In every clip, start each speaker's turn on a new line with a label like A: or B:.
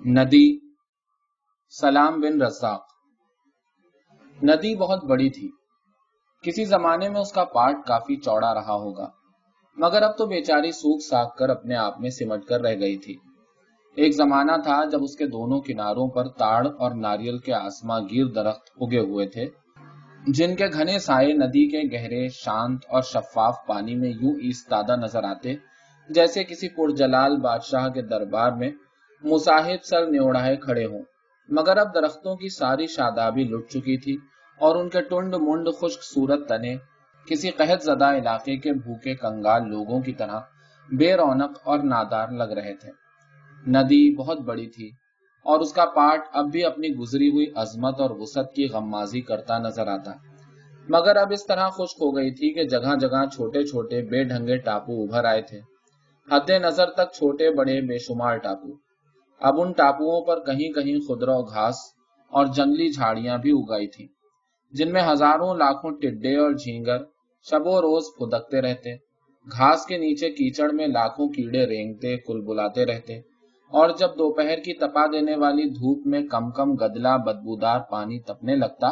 A: नदी। सलाम बिन रज़्ज़ाक़। नदी बहुत बड़ी थी। किसी जमाने में उसका पाट काफी चौड़ा रहा होगा, मगर अब तो बेचारी सूख साख कर अपने आप में सिमट कर रह गई थी। एक जमाना था जब उसके दोनों किनारों पर ताड़ और नारियल के आसमागीर दरख्त उगे हुए थे, जिनके घने साये नदी के गहरे, शांत और शफाफ पानी में यूं इस्तादा नजर आते जैसे किसी पुरजलाल बादशाह के दरबार में मुसाहिब सर न्योड़ाए खड़े हों। मगर अब दरख्तों की सारी शादाबी लुट चुकी थी और उनके टुंड मुंड खुश्क सूरत तने किसी कहत ज़दा इलाके के भूखे कंगाल लोगों की तरह बेरौनक और नादार लग रहे थे। नदी बहुत बड़ी थी और उसका पाट अब भी अपनी गुजरी हुई अजमत और वुसअत की गम्माजी करता नजर आता, मगर अब इस तरह खुश्क हो गई थी कि जगह जगह छोटे छोटे बेढंगे टापू उभर आए थे। हद नजर तक छोटे बड़े बेशुमार टापू। अब उन टापुओं पर कहीं कहीं खुदरो घास और जंगली झाड़ियां भी उगाई थी, जिनमें हजारों लाखों टिड्डे और झींगर शबो रोज फुदकते रहते। घास के नीचे कीचड़ में लाखों कीड़े रेंगते कुलबुलाते रहते, और जब दोपहर की तपा देने वाली धूप में कम कम गदला बदबूदार पानी तपने लगता,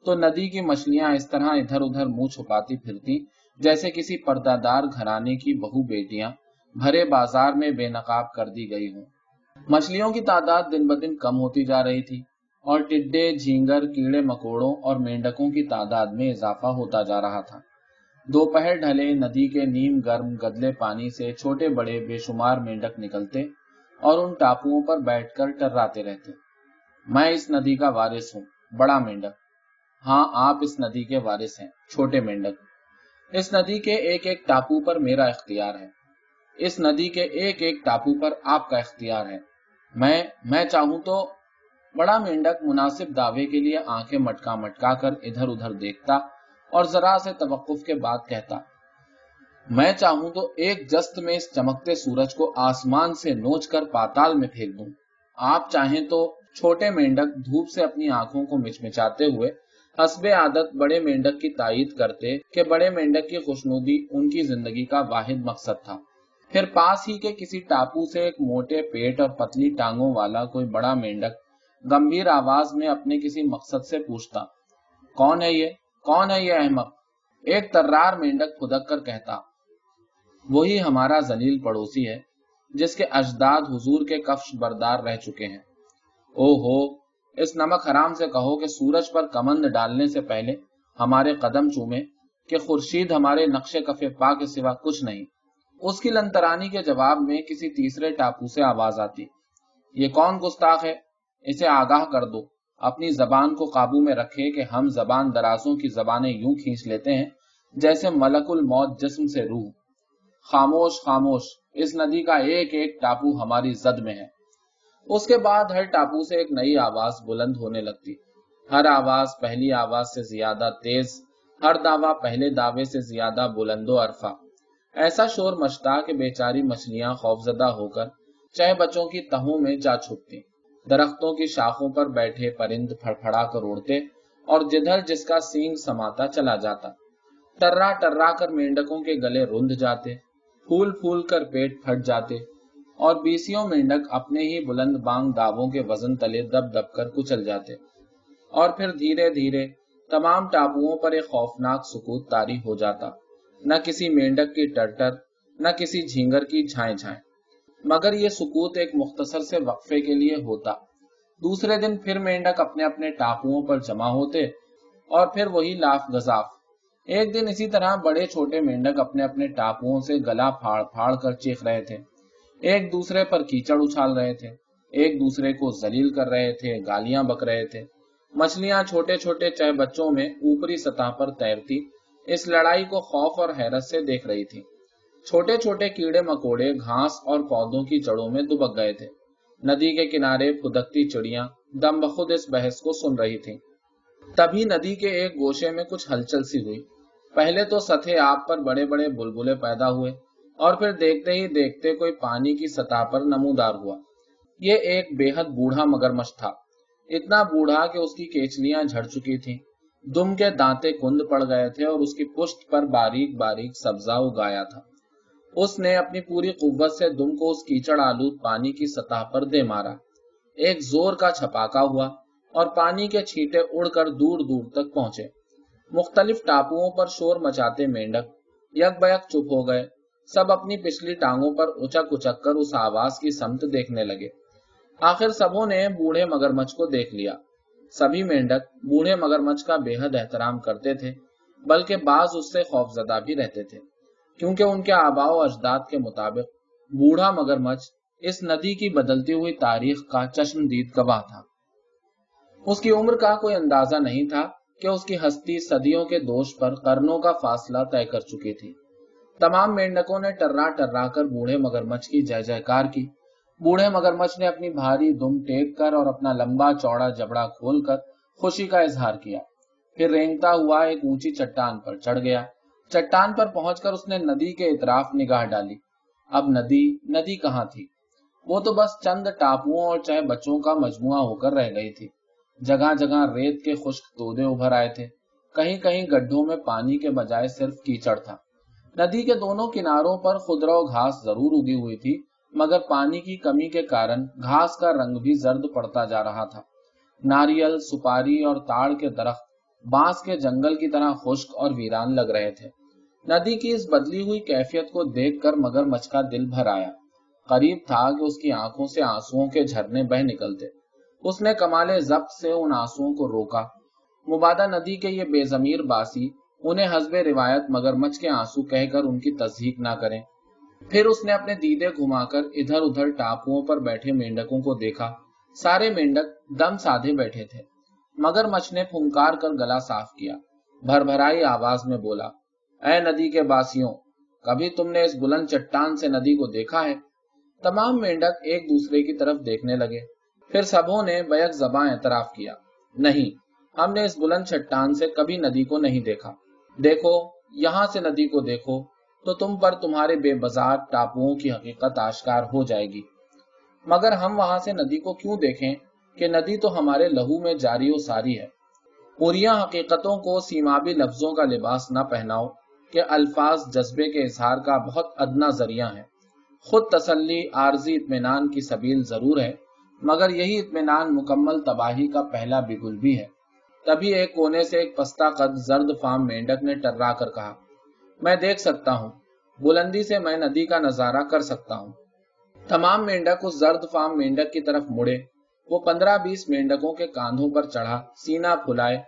A: तो नदी की मछलियां इस तरह इधर उधर मुंह छुपाती फिरती जैसे किसी पर्दादार घराने की बहू बेटियां भरे बाजार में बेनकाब कर दी गई हों। मछलियों की तादाद दिन ब दिन कम होती जा रही थी और टिड्डे, झींगर, कीड़े मकोड़ों और मेंढकों की तादाद में इजाफा होता जा रहा था। दोपहर ढले नदी के नीम गर्म गदले पानी से छोटे बड़े बेशुमार मेंढक निकलते और उन टापुओं पर बैठकर टर्राते रहते। मैं इस नदी का वारिस हूँ, बड़ा मेंढक। हाँ, आप इस नदी के वारिस हैं, छोटे मेंढक। इस नदी के एक एक टापू पर मेरा इख्तियार है। इस नदी के एक एक टापू पर आपका इख्तियार है। मैं चाहूं तो। बड़ा मेंढक मुनासिब दावे के लिए आंखें मटका मटका कर इधर उधर देखता और जरा से तवक्कुफ के बाद कहता, मैं चाहूं तो एक जस्त में इस चमकते सूरज को आसमान से नोच कर पाताल में फेंक दूं। आप चाहें तो। छोटे मेंढक धूप से अपनी आंखों को मिचमिचाते हुए हस्बे आदत बड़े मेंढक की तायीद करते कि बड़े मेंढक की खुशनुदी उनकी जिंदगी का वाहिद मकसद था। फिर पास ही के किसी टापू से एक मोटे पेट और पतली टांगों वाला कोई बड़ा मेंढक गंभीर आवाज में अपने किसी मकसद से पूछता, कौन है ये, कौन है ये अहमक? एक तर्रार मेंढक फुदक कर कहता, वही हमारा जलील पड़ोसी है, जिसके अजदाद हुजूर के कफ्श बरदार रह चुके हैं। ओहो, इस नमक हराम से कहो कि सूरज पर कमंद डालने से पहले हमारे कदम चूमे कि खुर्शीद हमारे नक्शे कफे पा के सिवा कुछ नहीं। उसकी लंतरानी के जवाब में किसी तीसरे टापू से आवाज आती, ये कौन गुस्ताख है, इसे आगाह कर दो, अपनी जबान को काबू में रखे कि हम जबान दराजों की जबानें यूं खींच लेते हैं जैसे मलकुल मौत जिस्म से रूह। खामोश खामोश, इस नदी का एक एक टापू हमारी जद में है। उसके बाद हर टापू से एक नई आवाज बुलंद होने लगती। हर आवाज पहली आवाज से ज्यादा तेज, हर दावा पहले दावे से ज्यादा बुलंदो अरफा। ऐसा शोर मचता कि बेचारी मछलियां खौफजदा होकर चाहे बच्चों की तहों में जा छुपती। दरख्तों की शाखों पर बैठे परिंद फड़फड़ा कर उड़ते और जिधर जिसका सींग समाता चला जाता। टर्रा टर्रा कर मेंढकों के गले रुंध जाते, फूल फूल कर पेट फट जाते और बीसियों मेंढक अपने ही बुलंद बांग दावों के वजन तले दब दब कर कुचल जाते। और फिर धीरे धीरे तमाम टापुओं पर एक खौफनाक सुकूत तारी हो जाता। न किसी मेंढक की टरटर, न किसी झींगर की झाएं झाएं। मगर ये सुकूत एक मुख्तसर से वक्फे के लिए होता। दूसरे दिन फिर मेंढक अपने अपने टापुओं पर जमा होते और फिर वही लाफ गजाफ। एक दिन इसी तरह बड़े छोटे मेंढक अपने अपने टापुओं से गला फाड़ फाड़ कर चीख रहे थे, एक दूसरे पर कीचड़ उछाल रहे थे, एक दूसरे को जलील कर रहे थे, गालियां बक रहे थे। मछलियां छोटे छोटे चाहे बच्चों में ऊपरी सतह पर तैरती इस लड़ाई को खौफ और हैरत से देख रही थी। छोटे छोटे कीड़े मकोड़े घास और पौधों की जड़ों में दुबक गए थे। नदी के किनारे फुदकती चिड़ियां दम बखुद इस बहस को सुन रही थीं। तभी नदी के एक गोशे में कुछ हलचल सी हुई। पहले तो सतह आब पर बड़े बड़े बुलबुले पैदा हुए और फिर देखते ही देखते कोई पानी की सतह पर नमूदार हुआ। ये एक बेहद बूढ़ा मगरमच्छ था, इतना बूढ़ा कि उसकी केचलियां झड़ चुकी थीं, दुम के दांते कुंद पड़ गए थे और उसकी पुष्ट पर बारीक बारीक सब्जा उगाया था। उसने अपनी पूरी कुव्वत से दुम को उस कीचड़ आलूद पानी की सतह पर दे मारा। एक जोर का छपाका हुआ और पानी के छींटे उड़कर दूर दूर तक पहुंचे। मुख्तलिफ टापुओं पर शोर मचाते मेंढक यकबयक चुप हो गए। सब अपनी पिछली टांगों पर उचक उचक कर उस आवाज की समत देखने लगे। आखिर सबों ने बूढ़े मगरमच्छ को देख लिया। सभी मेंढक बूढ़े मगरमच्छ का बेहद एहतराम करते थे, बल्कि बाज उससे खौफजदा भी रहते थे, क्योंकि उनके आबाओ अजदाद के मुताबिक बूढ़ा मगरमच्छ इस नदी की बदलती हुई तारीख का चश्मदीद गवाह था। उसकी उम्र का कोई अंदाजा नहीं था कि उसकी हस्ती सदियों के दोष पर कर्नों का फासला तय कर चुकी थी। तमाम मेंढकों ने टर्रा टर्रा कर बूढ़े मगरमच्छ की जय जयकार की। बूढ़े मगरमच्छ ने अपनी भारी दुम टेक कर और अपना लंबा चौड़ा जबड़ा खोलकर खुशी का इजहार किया। फिर रेंगता हुआ एक ऊंची चट्टान पर चढ़ गया। चट्टान पर पहुंचकर उसने नदी के इतराफ निगाह डाली। अब नदी कहाँ थी? वो तो बस चंद टापुओं और चाहे बच्चों का मजमुआ होकर रह गई थी। जगह जगह रेत के खुश्क तोदे उभर आए थे। कहीं कहीं गड्ढों में पानी के बजाय सिर्फ कीचड़ था। नदी के दोनों किनारों पर खुदरो घास जरूर उगी हुई थी, मगर पानी की कमी के कारण घास का रंग भी जर्द पड़ता जा रहा था। नारियल, सुपारी और ताड़ के दरख्त बांस के जंगल की तरह खुश्क और वीरान लग रहे थे। नदी की इस बदली हुई कैफियत को देखकर मगरमच्छ का दिल भर आया। करीब था कि उसकी आंखों से आंसुओं के झरने बह निकलते। उसने कमाले जब्त से उन आंसुओं को रोका। मुबादा नदी के ये बेजमीर बासी उन्हें हस्बे रिवायत मगरमच्छ के आंसू कहकर उनकी तस्दीक ना करें। फिर उसने अपने दीदे घुमाकर इधर उधर टापुओं पर बैठे मेंढकों को देखा। सारे मेंढक दम साधे बैठे थे। मगरमच्छ ने फुंकार कर गला साफ किया। भरभराई आवाज में बोला, ऐ नदी के बासियों, कभी तुमने इस बुलंद चट्टान से नदी को देखा है? तमाम मेंढक एक दूसरे की तरफ देखने लगे। फिर सबों ने बैक ज़बां एतराफ किया, नहीं, हमने इस बुलंद चट्टान से कभी नदी को नहीं देखा। देखो, यहाँ से नदी को देखो तो तुम पर तुम्हारे बेबाजार टापुओं की हकीकत आश्कार हो जाएगी। मगर हम वहां से नदी को क्यों देखें कि नदी तो हमारे लहू में जारी और सारी है। पूरियां हकीकतों को सीमाबी लफ्जों का लिबास न पहनाओ कि अल्फाज जज्बे के इजहार का बहुत अदना जरिया है। खुद तसल्ली आर्जी इत्मीनान की सबील जरूर है, मगर यही इत्मीनान मुकम्मल तबाही का पहला बिगुल भी है। तभी एक कोने से एक पस्ता कद जर्द फाम मेंढक ने टर्रा कर कहा, मैं देख सकता हूँ, बुलंदी से मैं नदी का नजारा कर सकता हूँ। तमाम मेंढक उस जर्द फाम मेंढक की तरफ मुड़े। वो 15-20 मेंढकों के कांधों पर चढ़ा, सीना फुलाए,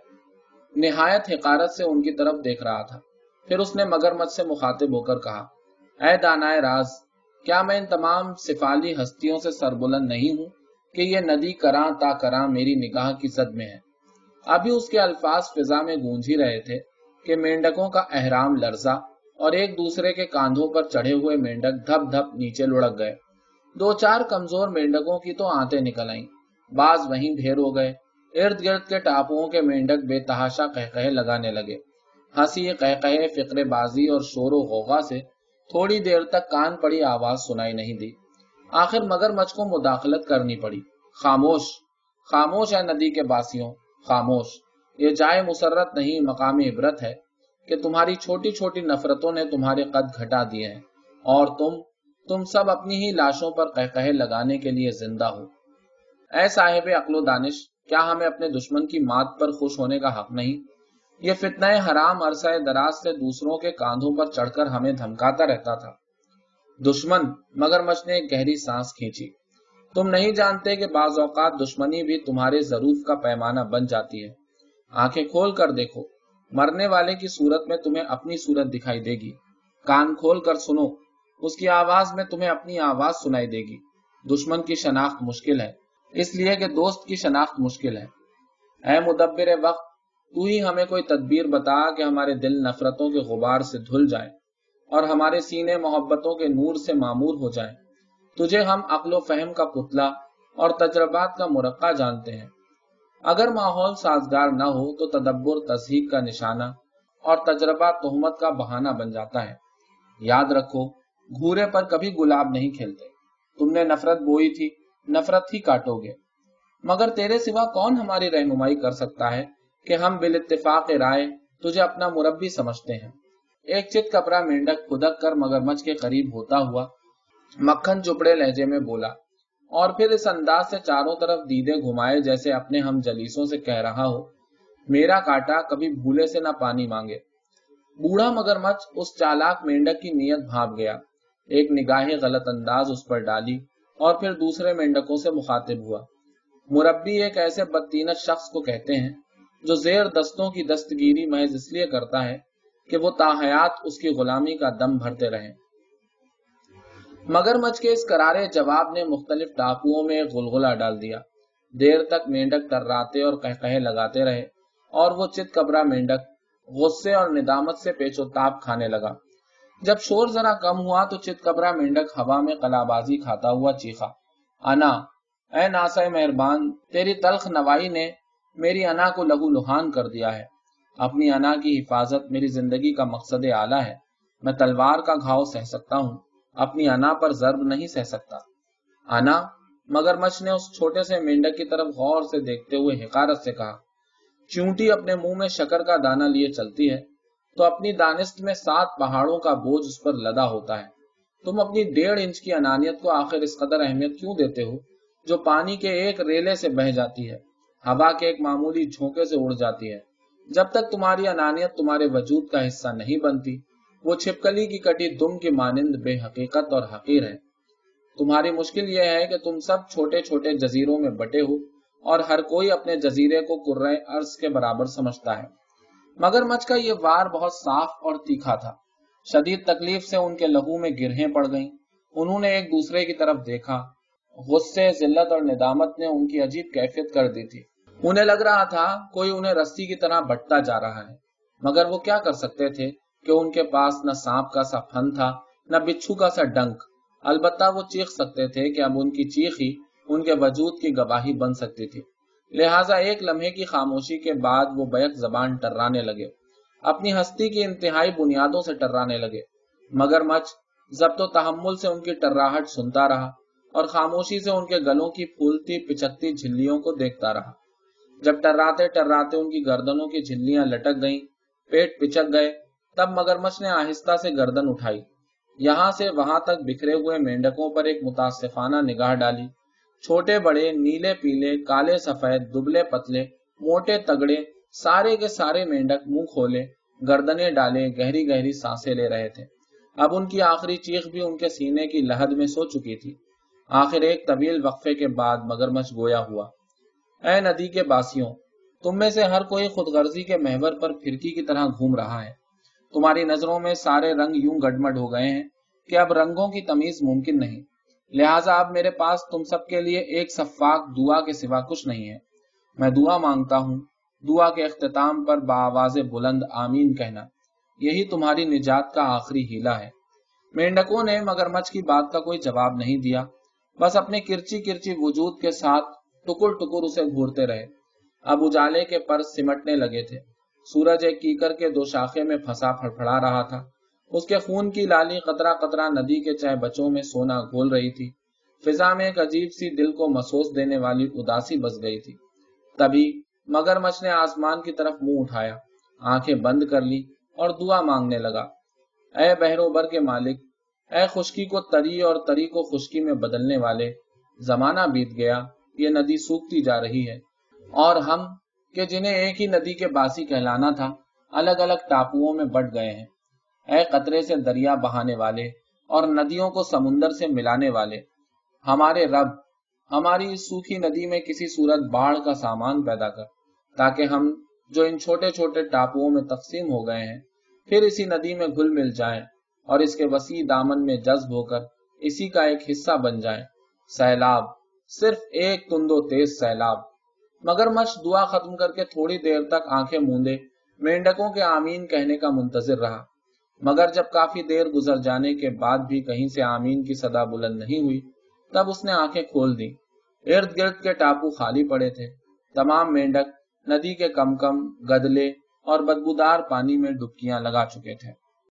A: निहायत हिकारत से उनकी तरफ देख रहा था। फिर उसने मगरमच्छ से मुखातिब होकर कहा, ऐ दानाए राज, क्या मैं इन तमाम सिफाली हस्तियों से सरबुलंद नहीं हूँ कि ये नदी करां ता करां मेरी निगाह की जद में है। अभी उसके अल्फाज फिजा में गूंज ही रहे थे कि मेंढकों का एहराम लर्जा और एक दूसरे के कांधों पर चढ़े हुए मेंढक धप धप नीचे लुढ़क गए। 2-4 कमजोर मेंढकों की तो आंतें निकल आईं। बाज वहीं ढेर हो गए। इर्द गिर्द के टापुओं के मेंढक बेतहाशा कहकहे लगाने लगे। हंसी, कहकहे, फिक्रेबाजी और शोरो गौगा से थोड़ी देर तक कान पड़ी आवाज सुनाई नहीं दी। आखिर मगरमच्छ को मुदाखलत करनी पड़ी। खामोश, खामोश है नदी के बासियों, खामोश। ये जाए मुसर्रत नहीं, मकाम इबरत है कि तुम्हारी छोटी छोटी नफरतों ने तुम्हारे कद घटा दिए हैं और तुम सब अपनी ही लाशों पर कहकहे लगाने के लिए जिंदा हो। ऐ साहिब अक्लो दानिश, क्या हमें अपने दुश्मन की मात पर खुश होने का हक नहीं? ये फितने हराम अरसा दराज से दूसरों के कांधों पर चढ़कर हमें धमकाता रहता था। दुश्मन? मगरमच्छ ने एक गहरी सांस खींची। तुम नहीं जानते कि बाज औकात दुश्मनी भी तुम्हारे जरूफ का पैमाना बन जाती है। आंखें खोल कर देखो, मरने वाले की सूरत में तुम्हें अपनी सूरत दिखाई देगी। कान खोल कर सुनो, उसकी आवाज में तुम्हें अपनी आवाज सुनाई देगी। दुश्मन की शनाख्त मुश्किल है, इसलिए कि दोस्त की शनाख्त मुश्किल है। ऐ मुदब्बिर वक्त, तू ही हमें कोई तदबीर बता कि हमारे दिल नफरतों के गुबार से धुल जाए और हमारे सीने मोहब्बतों के नूर से मामूर हो जाएं। तुझे हम अक्लो फहम का पुतला और तजर्बात का मुरक्का जानते हैं। अगर माहौल साजगार न हो तो तदब्बुर तस्हीक का निशाना और तजर्बा तोहमत का बहाना बन जाता है। याद रखो, घूरे पर कभी गुलाब नहीं खिलते। तुमने नफरत बोई थी, नफरत ही काटोगे। मगर तेरे सिवा कौन हमारी रहनुमाई कर सकता है कि हम बिल-इत्तिफाक राय तुझे अपना मुरब्बी समझते हैं। एक चित कपड़ा मेंढक खुदक कर मगरमच्छ के करीब होता हुआ मक्खन चुपड़े लहजे में बोला, और फिर इस अंदाज से चारों तरफ दीदे घुमाए जैसे अपने हम जलीसों से कह रहा हो, मेरा कांटा कभी भूले से न पानी मांगे। बूढ़ा मगरमच्छ उस चालाक मेंढक की नीयत भांप गया, एक निगाहें गलत अंदाज उस पर डाली और फिर दूसरे मेंढकों से मुखातिब हुआ। मुरब्बी एक ऐसे बदतीनत शख्स को कहते हैं जो जेर दस्तों की दस्तगीरी महज इसलिए करता है कि वो ताहयात उसकी गुलामी का दम भरते रहें। मगरमच्छ के इस करारे जवाब ने मुख्तलिफ टापुओं में एक गुलगुला डाल दिया। देर तक मेंढक टर्राते और कहकहे लगाते रहे और वो चितकबरा मेंढक गुस्से और निदामत से पेचोताप खाने लगा। जब शोर जरा कम हुआ तो चितकबरा मेंढक हवा में कलाबाजी खाता हुआ चीखा, अना, ऐ नासा मेहरबान, तेरी तल्ख नवाई ने मेरी अना को लहू लुहान कर दिया है। अपनी अना की हिफाजत मेरी जिंदगी का मकसद आला है। मैं तलवार का घाव सह सकता हूँ, अपनी अना पर जर्ब नहीं सह सकता। अना? मगरमच्छ ने उस छोटे से मेंढक की तरफ गौर से देखते हुए हिकारत से कहा, चूंटी अपने मुंह में शक्कर का दाना लिए चलती है तो अपनी दानिश्त में 7 पहाड़ों का बोझ उस पर लदा होता है। तुम अपनी 1.5 इंच की अनानियत को आखिर इस कदर अहमियत क्यों देते हो जो पानी के एक रेले से बह जाती है, हवा के एक मामूली झोंके से उड़ जाती है। जब तक तुम्हारी अनानियत तुम्हारे वजूद का हिस्सा नहीं बनती, वो छिपकली की कटी दुम की मानिंद बेहकीकत और हकीर है। तुम्हारी मुश्किल यह है कि तुम सब छोटे छोटे जजीरों में बटे हो और हर कोई अपने जजीरे को कुर्रे अर्ज के बराबर समझता है। मगरमच्छ का ये वार बहुत साफ और तीखा था। शदीद तकलीफ से उनके लहू में गिरहें पड़ गईं। उन्होंने एक दूसरे की तरफ देखा। गुस्से, जिल्लत और निदामत ने उनकी अजीब कैफियत कर दी थी। उन्हें लग रहा था कोई उन्हें रस्सी की तरह बंटता जा रहा है, मगर वो क्या कर सकते थे कि उनके पास न सांप का सा फन था, न बिच्छू का सा डंक। अलबत्ता वो चीख सकते थे कि अब उनकी चीख ही उनके वजूद की गवाही बन सकती थी। लिहाजा एक लम्हे की खामोशी के बाद वो बैक जबान टर्राने लगे, अपनी हस्ती की इंतहाई बुनियादों से टर्राने लगे। मगरमच्छ ज़ब्त व तहम्मुल से उनकी टर्राहट सुनता रहा और खामोशी से उनके गलों की फूलती पिचकती झिल्लियों को देखता रहा। जब टर्राते टर्राते उनकी गर्दनों की झिल्लियां लटक गईं, पेट पिचक गए, तब मगरमच्छ ने आहिस्ता से गर्दन उठाई, यहां से वहां तक बिखरे हुए मेंढकों पर एक मुतासिफाना निगाह डाली। छोटे बड़े, नीले पीले, काले सफेद, दुबले पतले, मोटे तगड़े, सारे के सारे मेंढक मुंह खोले, गर्दनें डाले, गहरी गहरी सांसें ले रहे थे। अब उनकी आखिरी चीख भी उनके सीने की लहद में सो चुकी थी। आखिर एक तवील वक्फे के बाद मगरमच्छ गोया हुआ, ऐ नदी के बासियों, तुम में से हर कोई खुदगर्जी के महवर पर फिरकी की तरह घूम रहा है। तुम्हारी नजरों में सारे रंग यूं गडमड हो गए हैं कि अब रंगों की तमीज मुमकिन नहीं। लिहाजा अब मेरे पास तुम सबके लिए एक सफाक दुआ के सिवा कुछ नहीं है। मैं दुआ मांगता हूँ, दुआ के इख्तिताम पर बाआवाज़े बुलंद आमीन कहना। यही तुम्हारी निजात का आखिरी हीला है। मेंढकों ने मगरमच्छ की बात का कोई जवाब नहीं दिया, बस अपने किरची किरची वजूद के साथ टुकुर टुकुर उसे घूरते रहे। अब उजाले के पर सिमटने लगे थे। सूरज एक कीकर के 2 शाखे में फंसा फड़फड़ा रहा था। उसके खून की लाली कतरा कतरा नदी के चाय बच्चों में सोना घोल रही थी। फिजा में एक अजीब सी दिल को महसूस देने वाली उदासी बस गई थी। तभी मगरमच्छ ने आसमान की तरफ मुंह उठाया, आंखें बंद कर ली और दुआ मांगने लगा। ऐ बहरोबर के मालिक, ऐ खुश्की को तरी और तरी को खुश्की में बदलने वाले, जमाना बीत गया, ये नदी सूखती जा रही है और हम कि जिन्हें एक ही नदी के बासी कहलाना था, अलग अलग टापुओं में बट गए हैं। ऐ कतरे से दरिया बहाने वाले और नदियों को समुंदर से मिलाने वाले, हमारे रब, हमारी इस सूखी नदी में किसी सूरत बाढ़ का सामान पैदा कर, ताकि हम जो इन छोटे छोटे टापुओं में तकसीम हो गए हैं फिर इसी नदी में घुल मिल जाएं और इसके वसी दामन में जज्ब होकर इसी का एक हिस्सा बन जाएं। सैलाब, सिर्फ एक तुंदो तेज सैलाब। मगरमच्छ दुआ खत्म करके थोड़ी देर तक आंखें मूंदे मेंढकों के आमीन कहने का मुंतजिर रहा, मगर जब काफी देर गुजर जाने के बाद भी कहीं से आमीन की सदा बुलंद नहीं हुई, तब उसने आंखें खोल दी। इर्द गिर्द के टापू खाली पड़े थे। तमाम मेंढक नदी के कमकम, गदले और बदबूदार पानी में डुबकियां लगा चुके थे।